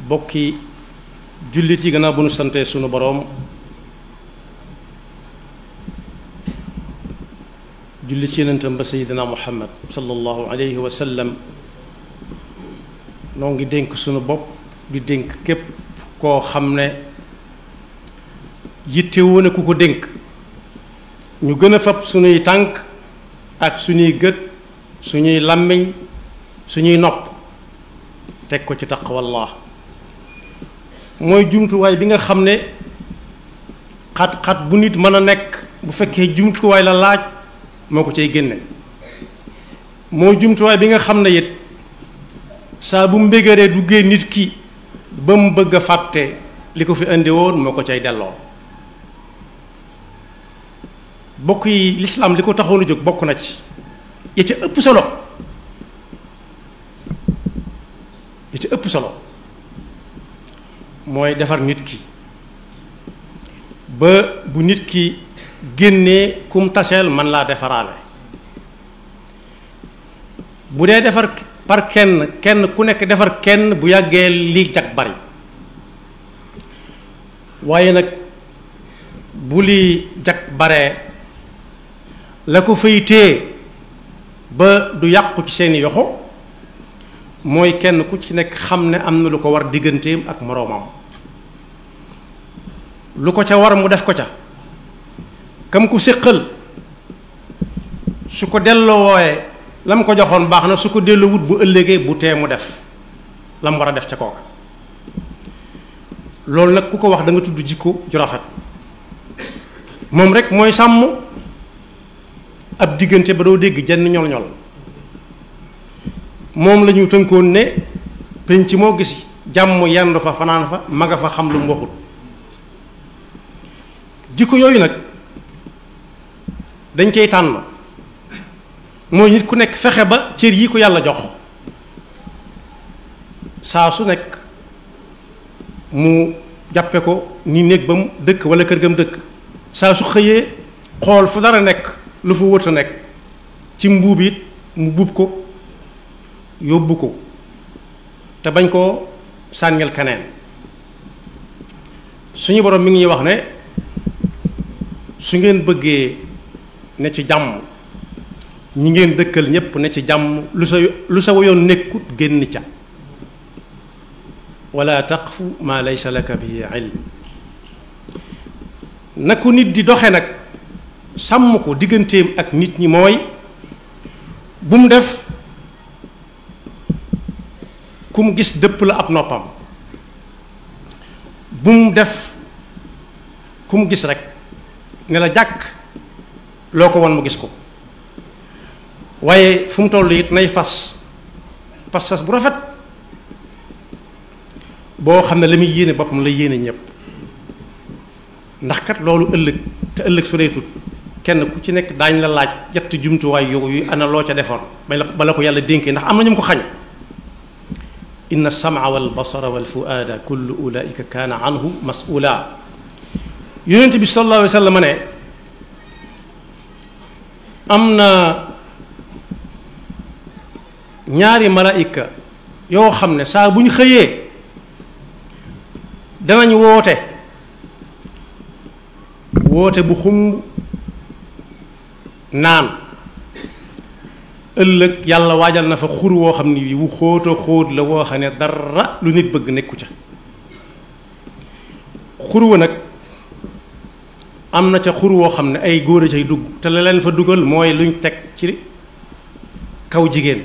bokki jullit yi gannaaw bu nu sante sunu boroom julli ci yonentam ba seydina muhammad sallallahu alayhi wa sallam noo ngi dénk sunu bopp di dénk képp koo xam ne yittewoo na ku ko dénk ñu gën a fab suñuy tànk ak suñuy gët suñuy làmmiñ suñuy nopp teg ko ci taqwallah mooy jumtuwaay bi nga xam ne xat-xat bu nit mën a nekk bu fekkee jumtuwaay la laaj moo ko cay génne mooy jumtuwaay bi nga xam ne it saa bu mbégaree duggee nit ki ba mu bëgg a fàtte li ko fi indi woon moo ko cay delloo bokk yi lislaam li ko taxoon a jóg bokk na ci ya ca ëpp solo ya ca ëpp solo mooy defar nit ki ba bu nit ki génnee kum taseel man laa defaraale bu dee defar par kenn ku nekk defar kenn bu yàggee lii jag bari waaye nag bu lii jag baree la ko fay téye ba du yàqu ci seeni yoxo mooy kenn ku ci nekk xam ne am na lu ko war digganteem ak moroomam lu ko ca war mu def ko ca kam ku séqal su ko delloo wooye la mu ko joxoon baax na su ko delloo wut bu ëllëgee bu tee mu def la mu war a def ca kooka loolu nag ku ko wax da nga tudd jikko ju rafet moom rek mooy sàmm ab diggante ba doo dégg jenn ñol-ñol moom la ñu tënkoon ne penc moo gis jàmm yendu fa fanaan fa maga fa xam lu mu waxut jikko yooyu nag dañ cay tànn mooy nit ku nekk fexe ba cër yi ko yàlla jox saa su nekk mu jàppe ko ni néeg ba mu dëkk wala kër ga mu dëkk saa su xëyee xool fu dara nekk lu fa wërta nekk ci mbuub it mu buub ko yóbbu ko te bañ koo sànnil keneen suñu borom mi ngi wax ne su ngeen bëggee ne ci jàmm ñi ngeen dëkkal ñépp ne ci jàmm lu sa woyoon nekkut génn ca wala taqfu ma laysa laka bihi ilm na ko nit di doxe nag sàmm ko digganteem ak nit ñi mooy bu mu def ku mu gis dëpp la ab noppam bu mu def ku mu gis rek ne la jàkk loo ko won mu gis ko waaye fu mu toll it nay fas bu rafet boo xam ne la muy yéene boppam la yéene ñëpp ndax kat loolu ëllëg te ëllëg soreetut kenn ku ci nekk daañ la laaj yetti jumtuwaay yooyu ana loo ca defoon bala ko yàlla dénkee ndax am na ñu ko xañ inna as-sam'a wal basara wal fu'aada kullu ulaa'ika kaana anhu mas'uula yonent bi sallallahu alayhi wa sallam ne am na ñaari malaayika yoo xam ne saa bu ñu xëyee danañ woote bu xumb naan ëllëg yàlla waajal na fa xur woo xam ne wu xóota xóot la woo xam ne dara lu nit bëgg nekku ca xur wa nag am na ca xur woo xam ne ay góor a cay dugg te la leen fa dugal mooy luñ teg ci kaw jigéen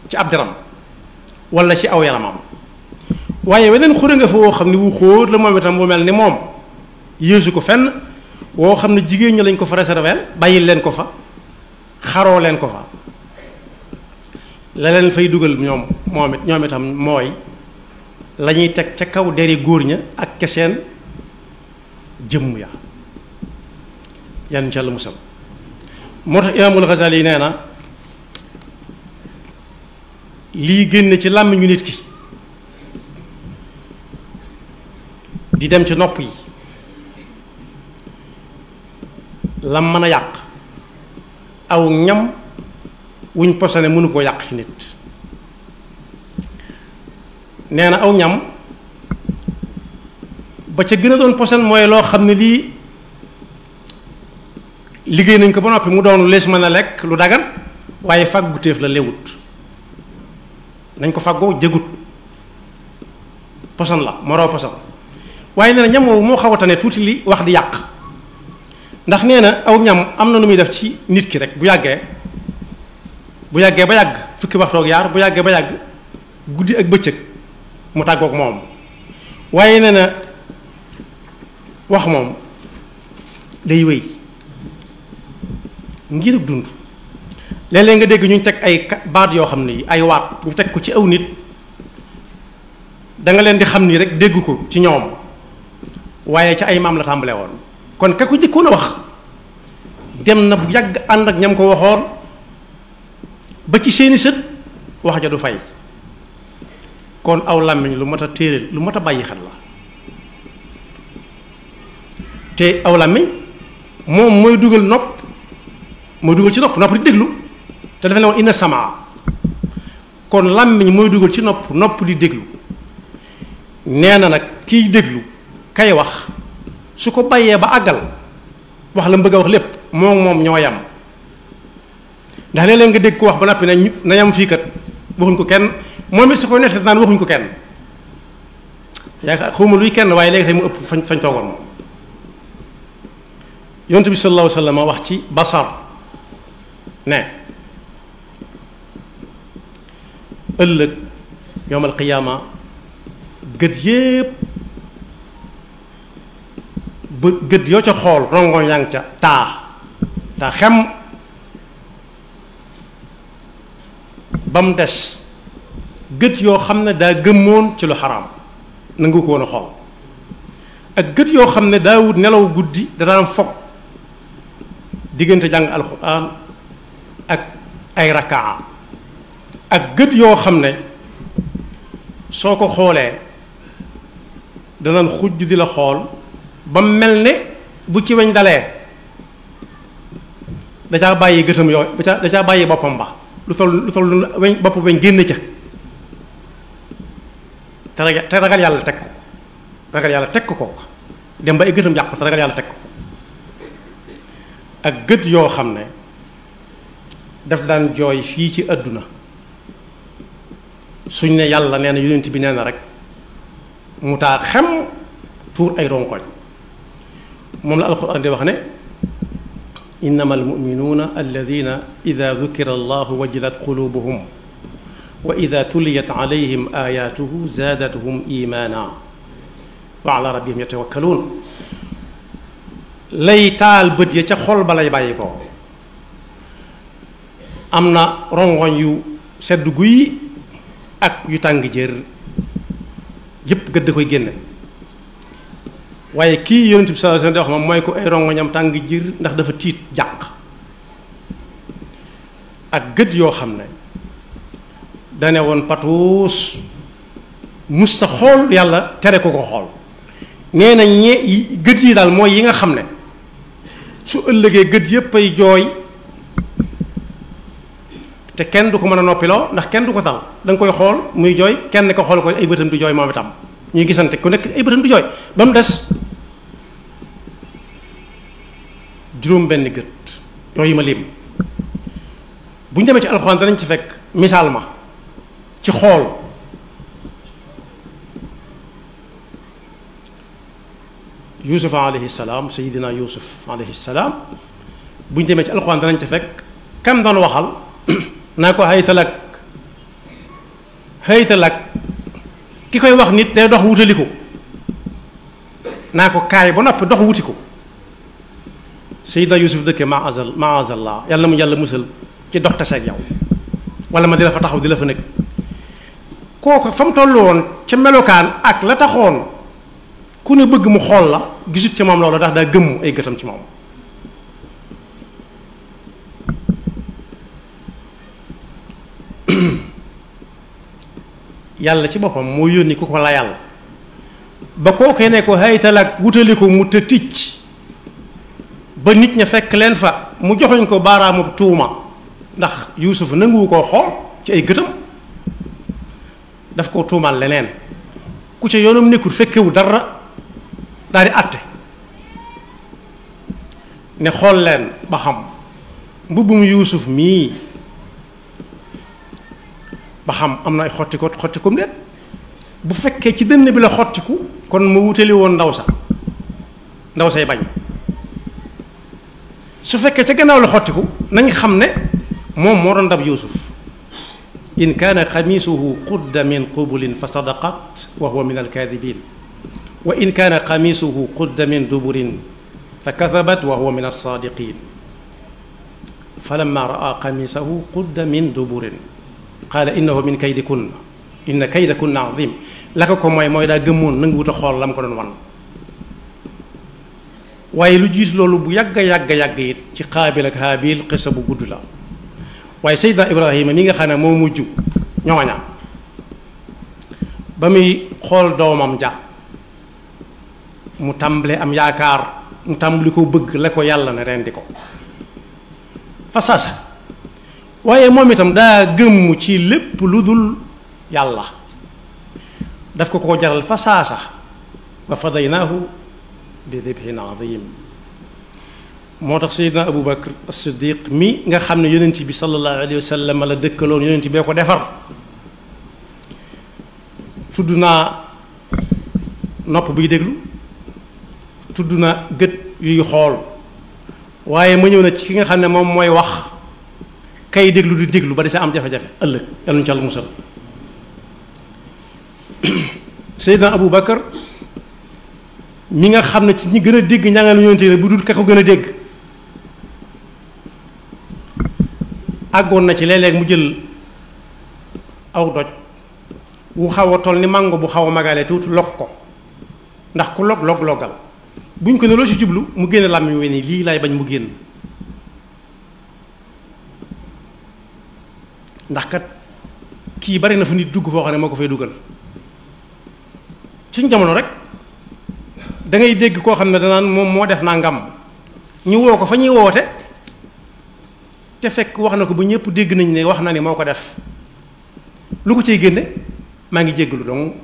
ci ab deram walla ci aw yaramam waaye weneen xure nga fa woo xam ne wu xóot la moom itam bu mel ni moom yéesu ko fenn woo xam ne jigéen ñi lañ ko fa réserver bàyyil leen ko fa xaroo leen ko fa la leen fay dugal ñoom itam mooy la ñuy teg ca kaw deri góor ña ak keseen jëmm ya yan ca la musal moo tax imaamul Ghazali yi nee na lii génn ci làmmiñu nit ki di dem ci nopp yi lam mën a yàq aw ñam wuñ posone mënu koo yàq ci nit nee na aw ñam ba ca gën a doon posen mooy loo xam ne lii liggéey nañ ko ba noppi mu doon lees mën a lekk lu dagan waaye fàggu téef la lewut nañ ko fàggoo jëgut poson la moroo poson waaye nee na ñam woowu moo xaw a tane tuuti li wax di yàq ndax nee na aw ñam am na nu muy def ci nit ki rek bu yàggee ba yàgg fukki waxtoog yaar bu yàggee ba yàgg guddi ak bëccëg mu tàggoog moom waaye nee na wax moom day wéy ngir dund léeg-léeg nga dégg ñu teg ay baat yoo xam ne ay waat ñu teg ko ci aw nit da nga leen di xam nii rek dégg ko ci ñoom waaye ca ay maam la tàmbalee woon kon ka ko jëkkoon a wax dem na bu yàgg ànd ak ñam ko waxoon ba ci seeni sët wax ja du fay kon aw làmmiñ lu mat a téere lu mat a bàyyi xel la te aw làmmiñ moom mooy dugal nopp mooy dugal ci nopp di déglu te dafa ne woon inna samaa kon làmmiñ mooy dugal ci nopp di déglu nee na nag kiy déglu kay wax su ko bàyyee ba àggal wax la mu bëgg a wax lépp moom ñoo yam ndax léeg-léeg nga dégg ko wax ba noppi na yam fii kat waxuñ ko kenn moom it su ko nettali naan waxuñ ko kenn yaakaar xawma luy kenn waaye léegi tey mu ëpp fañ toogoon moom yonent bi sallallahu alayhi wa sallam wax ci basar ne ëllëg yawmal qiyaama gët yépp ba gët yoo ca xool rongoñ yaa ngi ca taa xem ba mu des gët yoo xam ne daa gëmmoon ci lu xaraam nangu ko woon a xool ak gët yoo xam ne daa wut nelaw guddi da daan fog diggante jàng alxuraan ak ay rakaa ak gët yoo xam ne soo ko xoolee danañ xujj di la xool ba mel ne bu ci weñ dalee da caa bàyyi gëtam yooyu da caa bàyyi boppam ba lu sol weñ bopp weñ génn ca te ragal yàlla teg ko dem ba ay gëtam yàqu te ragal yàlla teg ko ak gët yoo xam ne daf daan jooy fii ci àdduna suñ ne yàlla nee na yonent bi nee na rek mu taa xem tuur ay ronkoñ moom la alxuraan di wax ne innama almuminuuna alladina ida dukira allahu wajilat qulubuhum wa ida tuliyat alayhim ayatuhu zaadathum imana wa ala rabbihim yatawakkaluun lay taal bët ya ca xol ba lay bàyyi ko am na rongoñ yu sedd guy ak yu tàng jër yépp gëdd koy génne waaye kii yonent bi sallallahu alayhi wasallam di wax moom mooy ko ay rongoñam tàng jër ndax dafa tiit jàq ak gët yoo xam ne dane woon patuus mus sa xool yàlla tere ko xool nee na gët yi daal mooy yi nga xam ne su ëllëgee gët yépp ay jooy te kenn du ko mën a noppiloo ndax kenn du ko tal da nga koy xool muy jooy kenn ko xool ko ay bëtam du jooy moom itam ñuy gisante ku nekk ay bëtam du jooy ba mu des juróom benn gët yooyu ma lim bu ñu demee ci alxuraan danañ ci fekk misaal ma ci xool yusuf alayhi salaam sayidina yusuf alayhi salaam bu ñu demee ci alxuraan danañ ci fekk kam doon waxal naa ko haytalak ki koy wax nit day dox wutali ko naa ko kaay ba noppi dox wuti ko sayidina yusuf dëkke maazallah yàlla mu yàlla musal ci dox taseeg yow wala ma di la fa taxaw di la fa nekk kooku fa mu toll woon ca melokaan ak la taxoon ku ne bëgg mu xool la gisut ci moom loolu ndax daa gëmm ay gëtam ci moom yàlla ci boppam moo yónni ku ko la yàlla ba kookee ne ko haytalak wutali ko mu të ticc ba nit ña fekk leen fa mu joxoñ ko baaraamu tuuma ndax yuusuf nanguwu koo xool ci ay gëtam daf ko tuumaal leneen ku ca yoonam nekkul fekkewu dara daal di àtte ne xool leen ba xam mbubbum yuusuf mii ba xam am na ay xottikum déet bu fekkee ci dënn bi la xottiku kon ma wutali woon ndaw say bañ su fekkee ca gannaaw la xottiku nañ xam ne moom moo doon dab yuusuf in kaana xamiisuhu qudda min qubulin fa sadaqat wa huwa min alkaadibin wa in kaana xamiisuhu qudda min duburin fa kadabat wa huwa min alsaadiqin falamma raa xamiisahu qudda min duburin qaala innahu min kaydikunna inna kaydakunna azim la ko mooy daa gëmmoon nangu wut a xool la mu ko doon wan waaye lu jiis loolu bu yàgg it ci Qaabil ak Haabil xisa bu gudd la waaye Seydina Ibrahima mi nga xam ne moo mujj ñooña ba muy xool doomam ja mu tàmbale am yaakaar mu tàmbali ko bëgg la ko yàlla ne rendi ko fa saasa waaye moom itam daa gëmm ci lépp lu dul yàlla daf ko jaral fa saasa wa fadaynaahu bi dibhin azim moo tax Seydina Abu Bakr as-Siddiq mi nga xam ne yonent bi sallallahu alayhi wa sallam la dëkkaloon yonent bee ko defar tudd naa nopp buy déglu tudd na gët yuy xool waaye ma ñëw na ci ki nga xam ne moom mooy wax kay déglu di déglu ba di sa am jafe-jafe ëllëg yàlla ñu ci Yàlla musal Seydina Abu Bakar mi nga xam ne ci ñi gën a dégg njàngale yonent la bu dul ka ko gën a dégg àggoon na ci léeg-léeg mu jël aw doj wu xaw a toll ni màngo bu xaw a magale tuuti log ko ndax ku loggal buñ ko ne loo ci jublu mu génn làmmiñ we ni lii laay bañ mu génn ndax kat kii bari na fu nit dugg foo xam ne moo ko fay dugal suñ jamono rek da ngay dégg koo xam ne danaan moom moo def naa ngam ñu woo ko fa ñuy woote te fekk wax na ko ba ñëpp dégg nañ ne wax na ni moo ko def lu ko ciy génne maa ngi jéggalu donc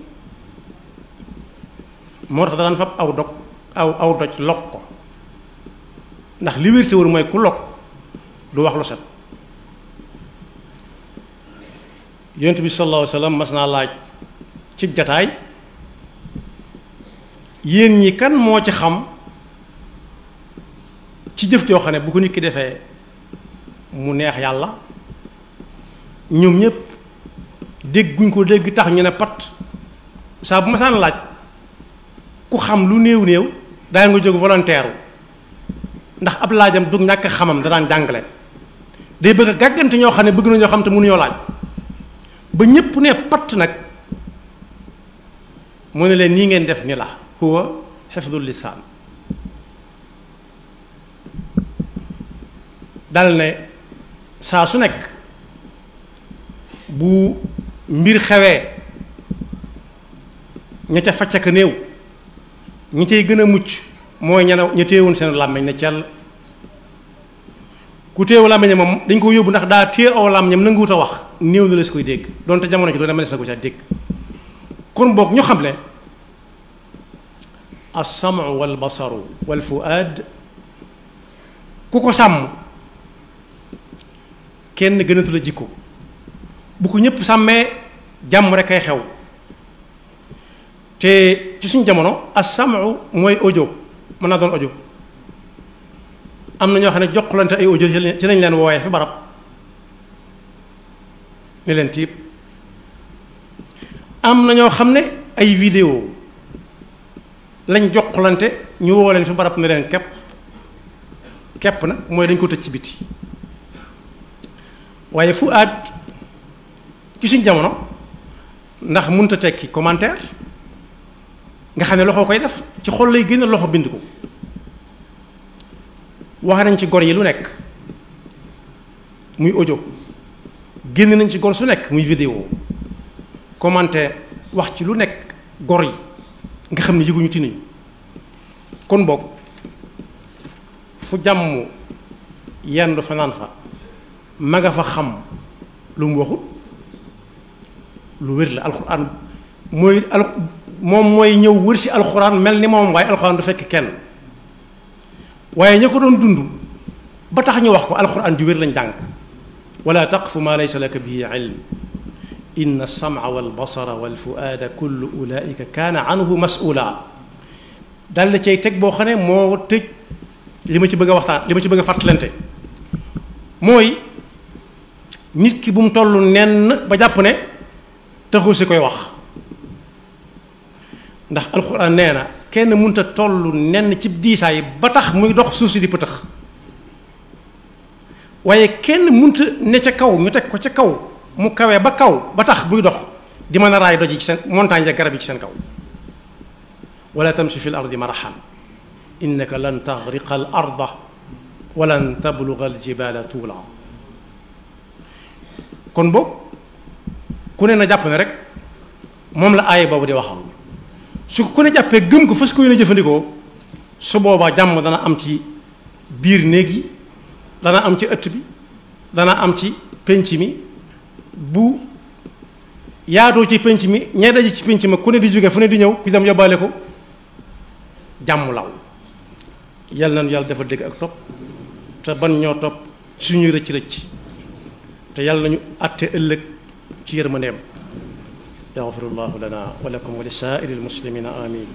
moo tax daan fab aw doj log ko ndax li wér te wër mooy ku log du wax lu set yonent bi sallallahu alayhi wa sallam mas naa laaj ci jataay yéen ñi kan moo ci xam ci jëf joo xam ne bu ko nit ki defee mu neex yàlla ñoom ñëpp dégguñ ko dégg tax ñu ne pat saa bu ma saan laaj ku xam lu néew daa nga jóg volontaire ndax ab laajam du ñàkk xamam da daan jàngale day bëgg a gàggante ñoo xam ne bëgg nañoo xam te mënuñoo laaj ba ñëpp ne pat nag mu ne leen nii ngeen def ni la huwa xifdul lisaan dal ne saa su nekk bu mbir xewee ña ca facc ak néew ñi cay gën a mucc mooy ña téewoon seen làmmiñ ne cell ku téewu làmmiñam moom dañ ko yóbbu ndax daa téye aw làmmiñam nanguwut a wax néew na la si koy dégg donte jamono ji doon dama des na ko ca dégg kon boog ñu xam ne as-sam'u wal basaru wal fu'aad ku ko sàmm kenn gënatu la jikko bu ko ñëpp sàmmee jàmm rek ay xew te ci suñu jamono as-sam'u mooy audio mën naa doon audio am na ñoo xam ne jokkalante ay audio ci lañ leen wooyee fi barab ni leen tiib am na ñoo xam ne ay vidéo lañ jokkalante ñu woo leen fi barab ne leen kepp nag mooy dañ ko tëj ci biti waaye fu aat ci suñ jamono ndax mënut a tekki commentaire nga xam ne loxo koy def ci xol lay génn loxo bind ko wax nañ ci gor yi lu nekk muy audio génn nañ ci gor su nekk muy vidéo commentaire wax ci lu nekk gor yi nga xam ne yëguñu ti nañu kon boog fu jàmm yendu fanaan fa ma nga fa xam lu mu waxut lu wér la alxuraan moom mooy ñëw wër si alxuraan mel ni moom waaye alxuraan du fekk kenn waaye ña ko doon dund ba tax ñu wax ko alxuraan ju wér lañ jàng wala taqfu ma laysa laka bihi ilm inna as-sam'a wal basara wal fu'aada kullu ulaa'ika kaana anhu mas'uula dal la cay teg boo xam ne moo tëj li ma ci bëgg a waxtaan li ma ci bëgg a fàttalante mooy nit ki bu mu toll nenn ba jàpp ne taxu si koy wax ndax alxuraan nee na kenn mënut a toll nenn ci diisaay ba tax muy dox suuf si di pëtëx waaye kenn mënut a ne ca kaw ñu teg ko ca kaw mu kawee ba kaw ba tax buy dox di mën a raay doj ci seen montagne ya garab yi ci seen kaw wala tamshi fi l ardi marahan innaka lan taxriqa al arda walan tabluga al jibala tuula kon boobu ku ne na jàpp ne rek moom la aaya boobu di waxal su ku ne jàppee gëm ko fas ko yéene jëfandikoo su boobaa jàmm dana am ci biir néeg yi dana am ci ëtt bi dana am ci penc mi bu yaatoo ci penc mi ñee daje ci penc ma ku ne di jóge fu ne di ñëw ku dem yóbbaale ko jàmm law yal nañu yàlla dafa dégg ak topp te ban ñoo topp suñuy rëcc rëcc te yàlla nañu àtte ëllëg ci yërmandeem yaxfirullahu lana wa lakum wa li saa'iril muslimina amin